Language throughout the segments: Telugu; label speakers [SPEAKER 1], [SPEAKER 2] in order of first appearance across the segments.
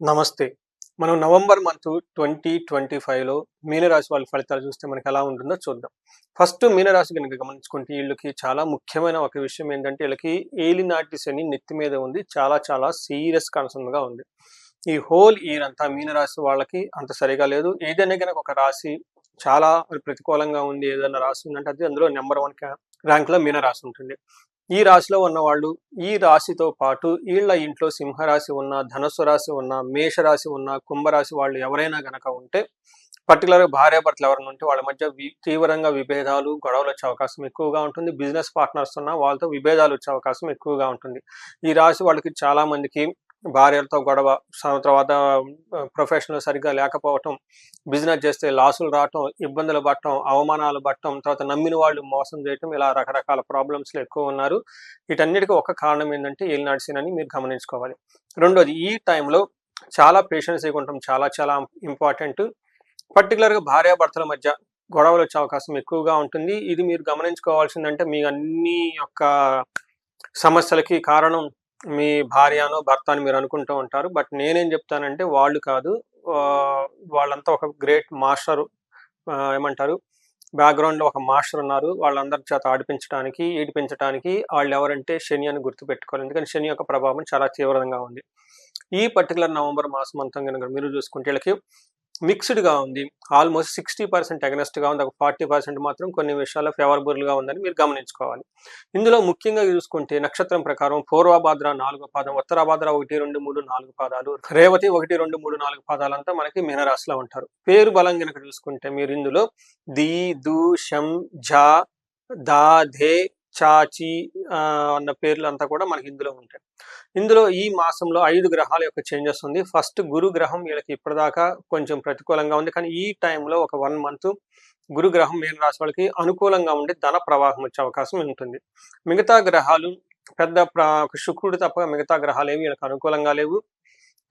[SPEAKER 1] నమస్తే. మనం నవంబర్ మంత్ 2025లో మీనరాశి వాళ్ళ ఫలితాలు చూస్తే మనకెలా ఉంటుందో చూద్దాం. ఫస్ట్ మీనరాశి గనుక గమనించుకుంటే ఈళ్ళకి చాలా ముఖ్యమైన ఒక విషయం ఏంటంటే ఈళ్ళకి ఏలినాటి శని నెత్తి మీద ఉంది. చాలా చాలా సీరియస్ కన్సర్న్‌గా ఉంది. ఈ హోల్ ఇయర్ అంతా మీనరాశి వాళ్ళకి అంత సరిగా లేదు. ఏదైనా గనక ఒక రాశి చాలా ప్రతికూలంగా ఉంది. ఏదైనా రాశి ఉందంటే అది అందులో నంబర్ 1 ర్యాంక్‌లో మీనరాశి ఉంటుంది. ఈ రాశిలో ఉన్నవాళ్ళు, ఈ రాశితో పాటు ఈళ్ళ ఇంట్లో సింహరాశి ఉన్నా, ధనస్సు రాశి ఉన్నా, మేషరాశి ఉన్నా, కుంభరాశి వాళ్ళు ఎవరైనా గనక ఉంటే, పర్టిక్యులర్‌గా భార్యాభర్తలు ఎవరైనా ఉంటే వాళ్ళ మధ్య తీవ్రంగా విభేదాలు, గొడవలొచ్చే అవకాశం ఎక్కువగా ఉంటుంది. బిజినెస్ పార్ట్నర్స్ ఉన్నా వాళ్ళతో విభేదాలొచ్చే అవకాశం ఎక్కువగా ఉంటుంది. ఈ రాశి వాళ్ళకి చాలా మందికి భార్యలతో గొడవ, తర్వాత ప్రొఫెషన్‌లో సరిగ్గా లేకపోవటం, బిజినెస్ చేస్తే లాసులు రావటం, ఇబ్బందులు పడటం, అవమానాలు పడటం, తర్వాత నమ్మిన వాళ్ళు మోసం చేయటం ఇలా రకరకాల ప్రాబ్లమ్స్‌లో ఎక్కువున్నారు. వీటన్నిటికి ఒక కారణం ఏందంటే ఏలినాటి శని అని మీరు గమనించుకోవాలి. రెండోది ఈ టైంలో చాలా పేషెన్సీగా ఉండటం చాలా చాలా ఇంపార్టెంట్. పర్టిక్యులర్‌గా భార్యాభర్తల మధ్య గొడవలొచ్చే అవకాశం ఎక్కువగా ఉంటుంది. ఇది మీరు గమనించుకోవాల్సిందంటే మీ అన్ని యొక్క సమస్యలకి కారణం మీ భార్యనో, భర్త అని మీరు అనుకుంటూ ఉంటారు. బట్ నేనేం చెప్తానంటే వాళ్ళు కాదు. వాళ్ళంతా ఒక గ్రేట్ మాస్టరు. ఏమంటారు? బ్యాక్‌గ్రౌండ్‌లో ఒక మాస్టర్ ఉన్నారు. వాళ్ళందరి చేత ఆడిపించడానికి, ఏడిపించటానికి ఆళ్ళెవరంటే శని అని గుర్తుపెట్టుకోవాలి. ఎందుకంటే శని యొక్క ప్రభావం చాలా తీవ్రంగా ఉంది. ఈ పర్టిక్యులర్ నవంబర్ మాసం అంతా గనుక మీరు చూసుకుంటే ఈళ్ళకి మిక్స్‌డ్‌గా ఉంది. ఆల్‌మోస్ట్ 60% అగెనెస్ట్‌గా ఉంది. ఒక 40% మాత్రం కొన్ని విషయాల్లో ఫేవరబుల్‌గా ఉందని మీరు గమనించుకోవాలి. ఇందులో ముఖ్యంగా చూసుకుంటే నక్షత్రం ప్రకారం పూర్వభాద్ర 4 పాదం, ఉత్తరాభాద్ర 1, 2, 3, 4 పాదాలు, రేవతి 1, 2, 3, 4 పాదాలంతా మనకి మీనరాశిలో ఉంటారు. పేరు బలం గనక చూసుకుంటే మీరు ఇందులో ది, దు, షం, ఝ, దా, ధే, చా, చి అన్న పేర్లంతా కూడా మనకి ఇందులో ఉంటాయి. ఇందులో ఈ మాసంలో 5 గ్రహాల యొక్క చేంజెస్ ఉంది. ఫస్ట్ గురు గ్రహం వీళ్ళకి ఇప్పటిదాకా కొంచెం ప్రతికూలంగా ఉంది. కానీ ఈ టైంలో ఒక 1 మంత్ గురు గ్రహం మీన రాశి వాళ్ళకి అనుకూలంగా ఉండి ధన ప్రవాహం వచ్చే అవకాశం ఉంటుంది. మిగతా గ్రహాలు పెద్ద శుక్రుడు తప్ప మిగతా గ్రహాలేవి వీళ్ళకి అనుకూలంగా లేవు.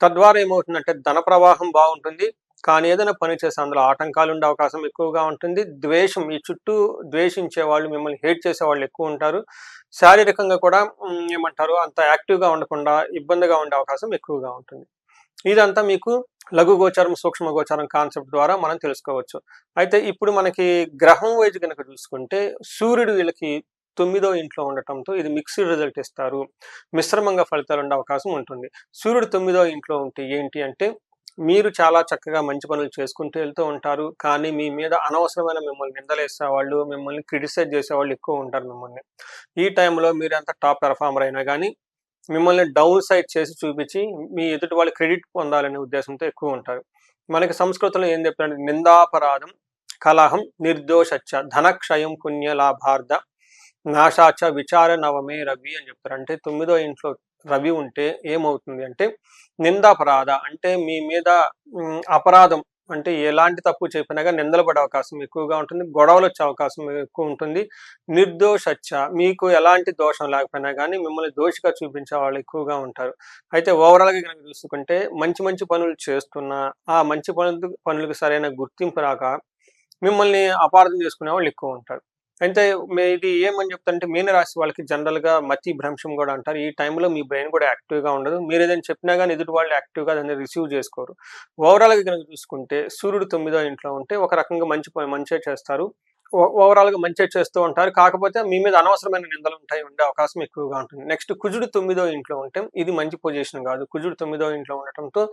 [SPEAKER 1] తద్వారా ఏమవుతుందంటే ధన ప్రవాహం బావుంటుంది. కానీ ఏదైనా పని చేస్తే అందులో ఆటంకాలు ఉండే అవకాశం ఎక్కువగా ఉంటుంది. ద్వేషం మీ చుట్టూ ద్వేషించే వాళ్ళు, మిమ్మల్ని హేట్ చేసేవాళ్ళు ఎక్కువుంటారు. శారీరకంగా కూడా ఏమంటారు అంత యాక్టివ్‌గా ఉండకుండా ఇబ్బందిగా ఉండే అవకాశం ఎక్కువగా ఉంటుంది. ఇదంతా మీకు లఘు గోచారం, సూక్ష్మ గోచారం కాన్సెప్ట్ ద్వారా మనం తెలుసుకోవచ్చు. అయితే ఇప్పుడు మనకి గ్రహం వైజ్ గనక చూసుకుంటే సూర్యుడు వీళ్ళకి 9దో ఇంట్లో ఉండటంతో ఇది మిక్స్డ్ రిజల్ట్ ఇస్తారు. మిశ్రమంగా ఫలితాలు ఉండే అవకాశం ఉంటుంది. సూర్యుడు 9దో ఇంట్లో ఉంటే ఏంటి అంటే మీరు చాలా చక్కగా మంచి పనులు చేసుకుంటూ వెళ్తూ ఉంటారు. కానీ మీ మీద అనవసరమైన మిమ్మల్ని నిందలేసేవాళ్ళు, మిమ్మల్ని క్రిటిసైజ్ చేసేవాళ్ళు ఎక్కువ ఉంటారు మిమ్మల్ని. ఈ టైంలో మీరెంత టాప్ పెర్ఫార్మర్ అయినా గానీ, మిమ్మల్ని డౌన్ సైడ్ చేసి చూపించి, మీ ఎదుటి వాళ్ళు క్రెడిట్ పొందాలనే ఉద్దేశంతో ఎక్కువ ఉంటారు. మనకి సంస్కృతంలో ఏం చెప్తారంటే నిందాపరాధం, కలహం, నిర్దోషచ్చ, ధనక్షయం, పుణ్యలాభార్థ, నాశాచ విచార నవమే రవి అని చెప్తారు. అంటే 9దో ఇంట్లో రవి ఉంటే ఏమవుతుంది అంటే నిందాపరాధ అంటే మీ మీద అపరాధం అంటే ఎలాంటి తప్పు చెప్పినా గాని నిందలు పడే అవకాశం ఎక్కువగా ఉంటుంది. గొడవలొచ్చే అవకాశం ఎక్కువ ఉంటుంది. నిర్దోషచ్చ మీకు ఎలాంటి దోషం లేకపోయినా గానీ మిమ్మల్ని దోషిగా చూపించే వాళ్ళు ఎక్కువగా ఉంటారు. అయితే ఓవరాల్‌గా గనక చూసుకుంటే మంచి మంచి పనులు చేస్తున్నా, ఆ మంచి పనులకు సరైన గుర్తింపు రాక మిమ్మల్ని అపార్థం చేసుకునే వాళ్ళు ఎక్కువ ఉంటారు. అయితే ఇది ఏమని చెప్తారంటే మీనరాశి వాళ్ళకి జనరల్‌గా మతి భ్రంశం గూడా అంటారు. ఈ టైంలో మీ బ్రెయిన్ కూడా యాక్టివ్‌గా ఉండదు. మీరేదైనా చెప్పినా గాని ఎదుటి వాళ్ళు యాక్టివ్‌గా దాన్ని రిసీవ్ చేసుకోరు. ఓవరాల్‌గా గనక చూసుకుంటే సూర్యుడు 9దో ఇంట్లో ఉంటే ఒక రకంగా మంచే చేస్తారు. ఓవరాల్‌గా మంచే చేస్తూ ఉంటారు. కాకపోతే మీ మీద అనవసరమైన నిందలుంటాయి. ఉండే అవకాశం ఎక్కువగా ఉంటుంది. నెక్స్ట్ కుజుడు 9దో ఇంట్లో ఉంటే ఇది మంచి పొజిషన్ గాదు. కుజుడు 9దో ఇంట్లో ఉండటంతో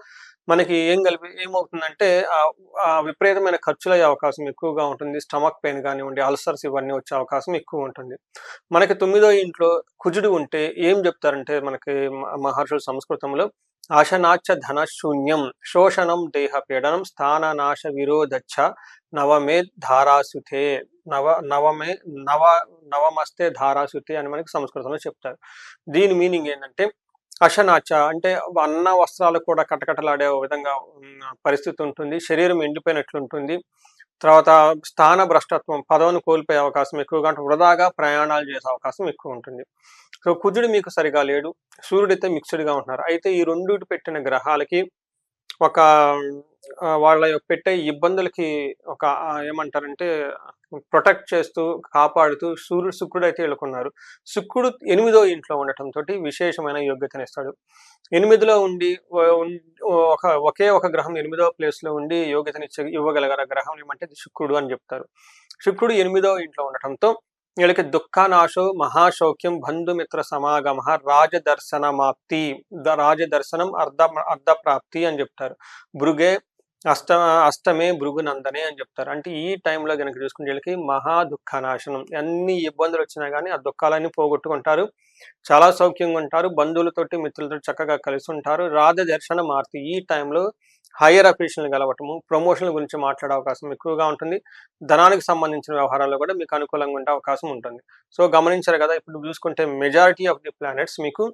[SPEAKER 1] మనకి ఏమవుతుందంటే విపరీతమైన ఖర్చులయ్యే అవకాశం ఎక్కువగా ఉంటుంది. స్టమక్ పెయిన్ గానివ్వండి, అల్సర్స్ ఇవన్నీ వచ్చే అవకాశం ఎక్కువుంటుంది. మనకి 9దో ఇంట్లో కుజుడు ఉంటే ఏం జెప్తారంటే మనకి మహర్షులు సంస్కృతంలో ఆశనాచ్చ ధనశూన్యం, శోషణం దేహపీడనం, స్థాననాశ విరోధచ్చ, నవమే ధారాసుతే నవమే నవ నవమస్తే ధారాసుతే అని మనకి సంస్కృతంలో చెప్తారు. దీని మీనింగ్ ఏందంటే అశనాచ అంటే అన్న వస్త్రాలు కూడా కటకటలాడే విధంగా పరిస్థితి ఉంటుంది. శరీరం ఎండిపోయినట్లుంటుంది. తర్వాత స్థాన భ్రష్టత్వం పదవిని కోల్పోయే అవకాశం ఎక్కువగా అంటే వృధాగా ప్రయాణాలు చేసే అవకాశం ఎక్కువుంటుంది. సో, కుజుడు మీకు సరిగా లేడు. సూర్యుడైతే మిక్స్‌డ్‌గా ఉంటున్నారు. అయితే ఈ రెండిటి పెట్టిన గ్రహాలకి ఒక వాళ్ళ పెట్టే ఇబ్బందులకి ఒక ఏమంటారంటే ప్రొటెక్ట్ చేస్తూ, కాపాడుతూ శుక్రుడైతే వీళ్ళకున్నారు. శుక్రుడు 8దో ఇంట్లో ఉండటంతోటి విశేషమైన యోగ్యతనిస్తాడు. 8లో ఉండి ఒకే ఒక గ్రహం 8వ ప్లేస్‌లో ఉండి ఇవ్వగలగల గ్రహం ఏమంటే అది శుక్రుడు అని జెప్తారు. శుక్రుడు 8దో ఇంట్లో ఉండటంతో వీళ్ళకి దుఃఖనాశో మహాశౌక్యం బంధుమిత్ర సమాగమః రాజదర్శనమాప్తి. రాజదర్శనం అర్ధప్రాప్తి అని జెప్తారు. భృగే అష్టమే భృగునందనే అని చెప్తారు. అంటే ఈ టైంలో గనక చూసుకుంటే వీళ్ళకి మహా దుఃఖనాశనం. ఎన్ని ఇబ్బందులు వచ్చినా గానీ ఆ దుఃఖాలన్నీ పోగొట్టుకుంటారు. చాలా సౌఖ్యంగా ఉంటారు. బంధువులతోటి, మిత్రులతోటి చక్కగా కలిసి ఉంటారు. రాజదర్శనమార్తి ఈ టైంలో హైయర్ అఫీషియల్‌ని గెలవటము, ప్రమోషన్‌ల గురించి మాట్లాడే అవకాశం ఎక్కువగా ఉంటుంది. ధనానికి సంబంధించిన వ్యవహారాల్లో కూడా మీకు అనుకూలంగా ఉండే అవకాశం ఉంటుంది. సో, గమనించారు కదా! ఇప్పుడు చూసుకుంటే మెజారిటీ ఆఫ్ ది ప్లానెట్స్ మీకు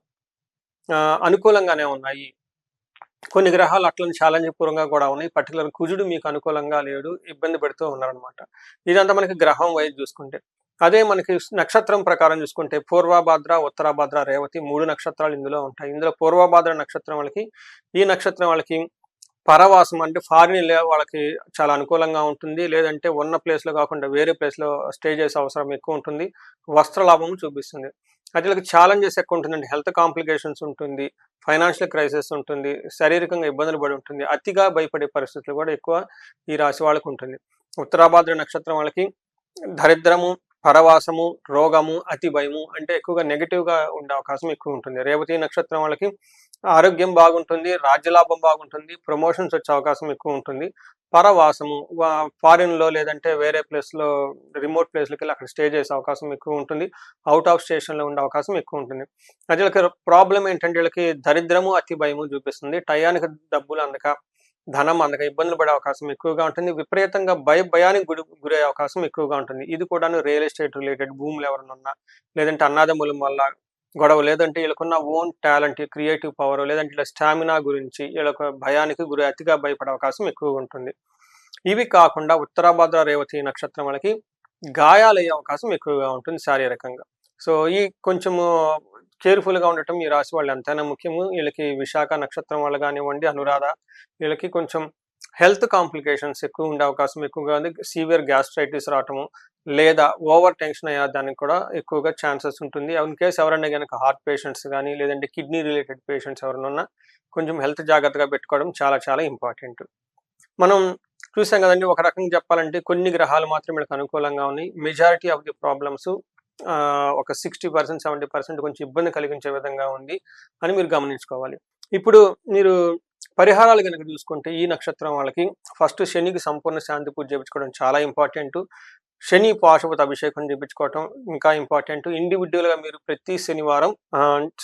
[SPEAKER 1] అనుకూలంగానే ఉన్నాయి. కొన్ని గ్రహాలు అట్లని ఛాలెంజ్ పూర్వంగా కూడా ఉన్నాయి. పర్టిక్యులర్ కుజుడు మీకు అనుకూలంగా లేడు. ఇబ్బంది పెడుతూ ఉన్నారనమాట. ఇదంతా మనకి గ్రహం వైస్ చూసుకుంటే. అదే మనకి నక్షత్రం ప్రకారం చూసుకుంటే పూర్వభాద్ర, ఉత్తరాభాద్ర, రేవతి 3 నక్షత్రాలు ఇందులో ఉంటాయి. ఇందులో పూర్వభాద్ర నక్షత్రం వాళ్ళకి, ఈ నక్షత్రం వాళ్ళకి పరవాసం అంటే ఫారిన్ ఎళ్ళే వాళ్ళకి చాలా అనుకూలంగా ఉంటుంది. లేదంటే ఉన్న ప్లేస్‌లో కాకుండా వేరే ప్లేస్‌లో స్టే చేసే అవసరం ఎక్కువ ఉంటుంది. వస్త్ర లాభం చూపిస్తుంది. అయితే వీళ్ళకి ఛాలెంజెస్ ఎక్కువ ఉంటుందండి. హెల్త్ కాంప్లికేషన్స్ ఉంటుంది. ఫైనాన్షియల్ క్రైసిస్ ఉంటుంది. శారీరకంగా ఇబ్బందులు పడి ఉంటుంది. అతిగా భయపడే పరిస్థితులు కూడా ఎక్కువ ఈ రాశి వాళ్ళకి ఉంటుంది. ఉత్తరాభాద్ర నక్షత్రం వాళ్ళకి దరిద్రము, పరవాసము, రోగము, అతి భయము అంటే ఎక్కువగా నెగెటివ్‌గా ఉండే అవకాశం ఎక్కువ ఉంటుంది. రేవతి నక్షత్రం వాళ్ళకి ఆరోగ్యం బాగుంటుంది. రాజ్యలాభం బాగుంటుంది. ప్రమోషన్స్ వచ్చే అవకాశం ఎక్కువ ఉంటుంది. పరవాసము ఫారిన్‌లో లేదంటే వేరే ప్లేస్‌లో రిమోట్ ప్లేస్‌లకెళ్ళి అక్కడ స్టే చేసే అవకాశం ఎక్కువ ఉంటుంది. ఔట్ ఆఫ్ స్టేషన్‌లో ఉండే అవకాశం ఎక్కువ ఉంటుంది. అయితే వీళ్ళకి ప్రాబ్లమ్ ఏంటంటే వీళ్ళకి దరిద్రము, అతి భయము చూపిస్తుంది. టయానికి డబ్బులు అందక, ధనం అందక ఇబ్బందులు పడే అవకాశం ఎక్కువగా ఉంటుంది. విపరీతంగా భయానికి గురయ్యే అవకాశం ఎక్కువగా ఉంటుంది. ఇది కూడాను రియల్ ఎస్టేట్ రిలేటెడ్ భూములు ఎవరైనా ఉన్నా, లేదంటే అన్నదమ్ముల వల్ల గొడవ, లేదంటే వీళ్ళకున్న ఓన్ టాలెంట్, క్రియేటివ్ పవర్, లేదంటే ఇలా స్టామినా గురించి వీళ్ళకి భయానికి అతిగా భయపడే అవకాశం ఎక్కువగా ఉంటుంది. ఇవి కాకుండా ఉత్తరాభాద్ర, రేవతి నక్షత్రం వాళ్ళకి గాయాలయ్యే అవకాశం ఎక్కువగా ఉంటుంది శారీరకంగా. సో, ఈ కొంచెము కేర్‌ఫుల్‌గా ఉండటం ఈ రాశి వాళ్ళు ఎంతైనా ముఖ్యము. వీళ్ళకి విశాఖ నక్షత్రం వాళ్ళు గానివ్వండి, అనురాధ వీళ్ళకి కొంచెం హెల్త్ కాంప్లికేషన్స్ ఎక్కువ ఉండే అవకాశం ఎక్కువగా ఉంది. సివియర్ గ్యాస్ట్రైటిస్ రావటము, లేదా ఓవర్ టెన్షన్ అయ్యేదానికి కూడా ఎక్కువగా ఛాన్సెస్ ఉంటుంది. ఇన్ కేస్ ఎవరైనా గనక హార్ట్ పేషెంట్స్ గానీ, లేదంటే కిడ్నీ రిలేటెడ్ పేషెంట్స్ ఎవరైనా ఉన్నా కొంచెం హెల్త్ జాగ్రత్తగా పెట్టుకోవడం చాలా చాలా ఇంపార్టెంట్. మనం చూసాం గదండీ! ఒక రకంగా చెప్పాలంటే కొన్ని గ్రహాలు మాత్రం వీళ్ళకి అనుకూలంగా ఉన్నాయి. మెజారిటీ ఆఫ్ ది ప్రాబ్లమ్స్ ఒక 60%, 70% కొంచెం ఇబ్బంది కలిగించే విధంగా ఉంది అని మీరు గమనించుకోవాలి. ఇప్పుడు మీరు పరిహారాలు గనక చూసుకుంటే ఈ నక్షత్రం వాళ్ళకి ఫస్ట్ శనికి సంపూర్ణ శాంతి పూజ చేపించుకోవడం చాలా ఇంపార్టెంటు. శని పాశుపత అభిషేకం చేపించుకోవటం ఇంకా ఇంపార్టెంట్. ఇండివిడ్యువల్‌గా మీరు ప్రతి శనివారం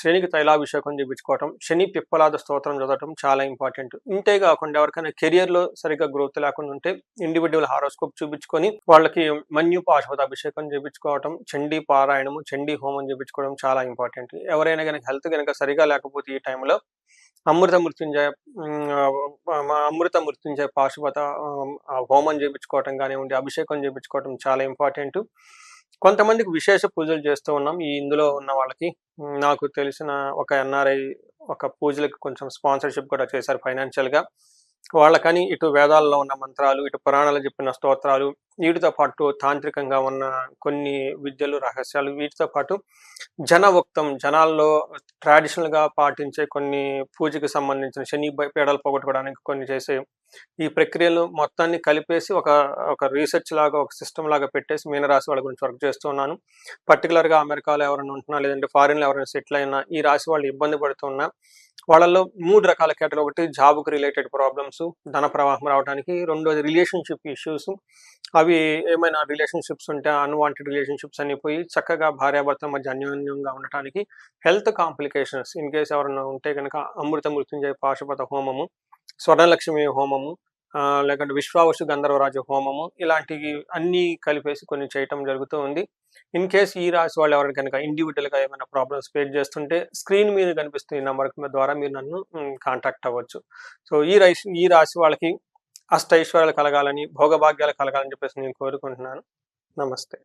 [SPEAKER 1] శనికి తైలాభిషేకం చేపించుకోవటం, శని పిప్పలాద స్తోత్రం చదవటం చాలా ఇంపార్టెంట్. ఇంతే కాకుండా ఎవరికైనా కెరియర్‌లో సరిగ్గా గ్రోత్ లేకుండా ఉంటే ఇండివిడ్యువల్ హారోస్కోప్ చూపించుకొని వాళ్ళకి మన్యు పాశుపత అభిషేకం చేపించుకోవటం, చండీ పారాయణము, చండీ హోమం చేపించుకోవడం చాలా ఇంపార్టెంట్. ఎవరైనా గనక హెల్త్ గనక సరిగా లేకపోతే ఈ టైంలో అమృత మృత్యుంజయ అమృత మృత్యుంజయ పాశుపత హోమం చేపించుకోవటం గానివ్వండి, అభిషేకం చేపించుకోవటం చాలా ఇంపార్టెంటు. కొంతమందికి విశేష పూజలు చేస్తూ ఉన్నాం. ఇందులో ఉన్న వాళ్ళకి నాకు తెలిసిన ఒక ఎన్ఆర్ఐ ఒక పూజలకి కొంచెం స్పాన్సర్‌షిప్ కూడా చేశారు ఫైనాన్షియల్‌గా. వాళ్ళకని ఇటు వేదాల్లో ఉన్న మంత్రాలు, ఇటు పురాణాలు చెప్పిన స్తోత్రాలు, వీటితో పాటు తాంత్రికంగా ఉన్న కొన్ని విద్యలు, రహస్యాలు వీటితో పాటు జనవక్తం జనాల్లో ట్రెడిషనల్‌గా పాటించే కొన్ని పూజకి సంబంధించిన శని పీడలు పోగొట్టుకోవడానికి కొన్ని చేసే ఈ ప్రక్రియలు మొత్తాన్ని కలిపేసి ఒక రీసెర్చ్ లాగా, ఒక సిస్టమ్ లాగా పెట్టేసి మీనరాశి వాళ్ళ గురించి వర్క్ చేస్తూ ఉన్నాను. పర్టిక్యులర్‌గా అమెరికాలో ఎవరైనా ఉంటున్నా, లేదంటే ఫారిన్‌లో ఎవరైనా సెటిల్ అయినా, ఈ రాశి వాళ్ళు ఇబ్బంది పడుతున్నా వాళ్ళలో 3 రకాల కేటగిరీ. ఒకటి జాబ్‌కి రిలేటెడ్ ప్రాబ్లమ్స్, ధన ప్రవాహం రావడానికి. రెండోది రిలేషన్‌షిప్ ఇష్యూస్. అవి ఏమైనా రిలేషన్‌షిప్స్ ఉంటే అన్‌వాంటెడ్ రిలేషన్‌షిప్స్ అన్నీ పోయి చక్కగా భార్యాభర్తల మధ్య అన్యోన్యంగా ఉండటానికి. హెల్త్ కాంప్లికేషన్స్ ఇన్ కేస్ ఎవరైనా ఉంటే గనక అమృత మృత్యుంజయ పాశుపత హోమము, స్వర్ణలక్ష్మి హోమము, లేకుంటే విశ్వావసు గంధర్వరాజు హోమము ఇలాంటివి అన్నీ కలిపేసి కొన్ని చేయటం జరుగుతూ ఉంది. ఇన్ కేస్ ఈ రాశి వాళ్ళు ఎవరైనా కనుక ఇండివిడ్యువల్‌గా ఏమైనా ప్రాబ్లమ్స్ ఫేస్ చేస్తుంటే స్క్రీన్ మీద కనిపిస్తున్న ఈ నంబర్ ద్వారా మీరు నన్ను కాంటాక్ట్ అవ్వచ్చు. సో, ఈ రాశి వాళ్ళకి అష్టైశ్వర్యాలు కలగాలని, భోగభాగ్యాలు కలగాలని చెప్పేసి నేను కోరుకుంటున్నాను. నమస్తే.